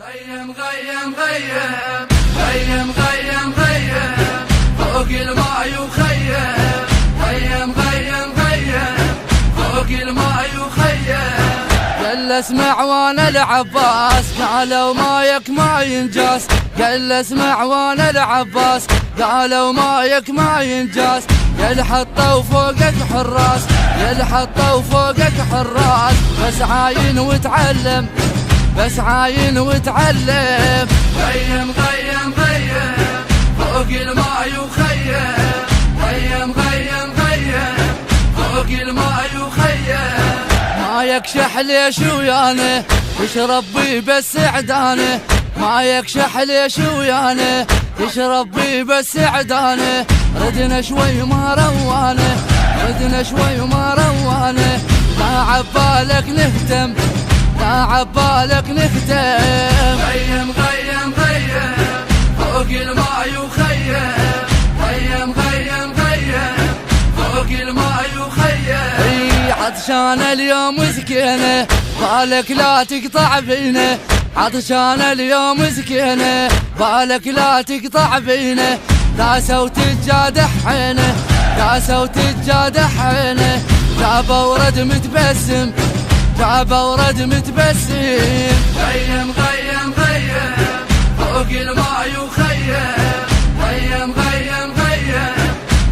غيم غيم غيم غيم غيم غيم فوق الماء يخيم غيم غيم غيم فوق الماء يخيم. قال اسمع وانا العباس قالوا مايك ما ينجاس، قال اسمع وانا العباس قالوا مايك ما ينجاس. يا حطوا فوقك حراس، يا حطوا فوقك حراس، بس عاين وتعلم، بس عاين وتعلم. غيم غيم غيم فوق الماء يخيم غيم غيم غيم فوق الماء يخيم. ما يكشح ليش ويانه يشرب بي بس عدانه، ما يكشح ليش ويانه يشرب بي بس عدانه. ردنا شوي ما روانه، ردنا شوي ما روانه. لا عبالك نهتم، لا عبالك نهتم. غيم غيم غيم فوق الماء يخيم غيم غيم غيم فوق الماء يخيم. عطشان اليوم مسكينه بالك لا تقطع بينه، عطشان اليوم مسكينه بالك لا تقطع بينه. داسوا تجادح عينه، داسوا تجادح عينه. جابوا ورد متبسم، جابوا ورد متبسم. غيم غيم غيم فوق الماء يخيم غيم غيم غيم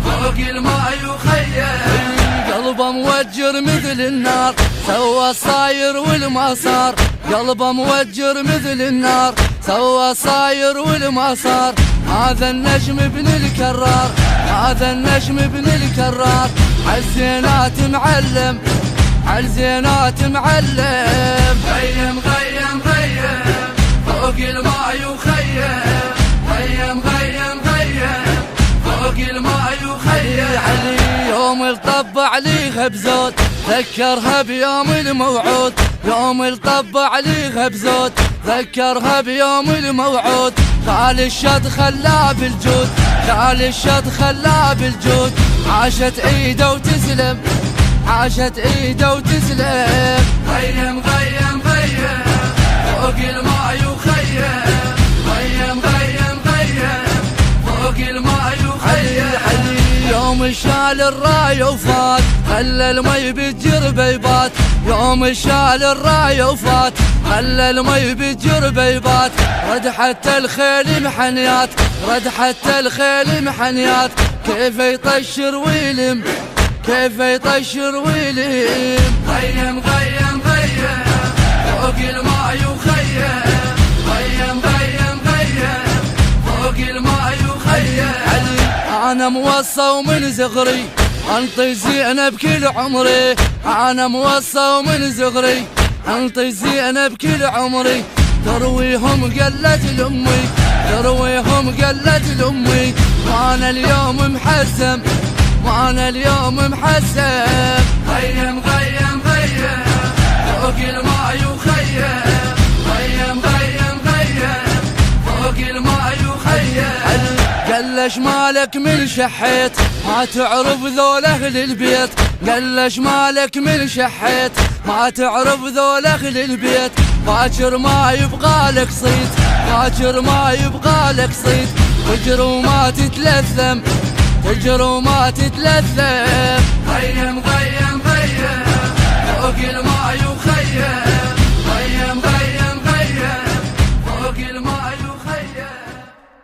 فوق الماء يخيم. قلبه موجر مثل النار سوى الصاير والمصار، قلبه موجر مثل النار سوى الصاير والمصار. هذا النجم ابن الكرار، هذا النجم ابن الكرار. عالزينات معلم، عالزينات معلم. غيم غيم غيم فوق الماء يخيم غيم غيم غيم فوق الماء يخيم. علي يوم الطبع لي غبزوت ذكرها بيوم الموعود، يوم الطبع لي غبزوت ذكرها بيوم الموعود. قال الشد خلاه بالجود، قال الشد خلاه بالجود. عاشت ايده وتسلم، عاشت ايده وتسلم. غيم غيم غيم فوق الماء يخيم غيم غيم غيم فوق الماء يخيم. علي يوم شال الراي وفات خلى المي بالجربيبات، يوم شال الراي وفات خلى المي بالجربيبات. رد حتى الخيل محنيات، رد حتى الخيل محنيات. كيف يطشر ويلم، كيف يطشر ويلم. غيم غيم غيم فوق الماء يخيم غيم غيم غيم فوق الماء يخيم. انا موصى ومن صغري انطي زينب كل عمري، انا موصى ومن صغري انطي زينب كل عمري. ترويهم قلت لامي، ترويهم قلت لامي. وانا اليوم محزم، وانا اليوم محزم. غيم غيم غيم فوق الماء يخيم غيم غيم غيم فوق الماء يخيم. قال مالك من شحيت ما تعرف ذول اهل البيت، قال مالك من شحيت ما تعرف ذول اهل البيت. باكر ما يبغالك صيت، باكر ما يبغالك صيت. تجر وما تتلثم، تجر وما تتلثم. غيم غيم غيم فوق الماء يخيم غيم غيم غيم فوق الماء يخيم.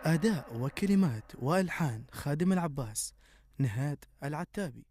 أداء وكلمات وألحان خادم العباس نهاد العتابي.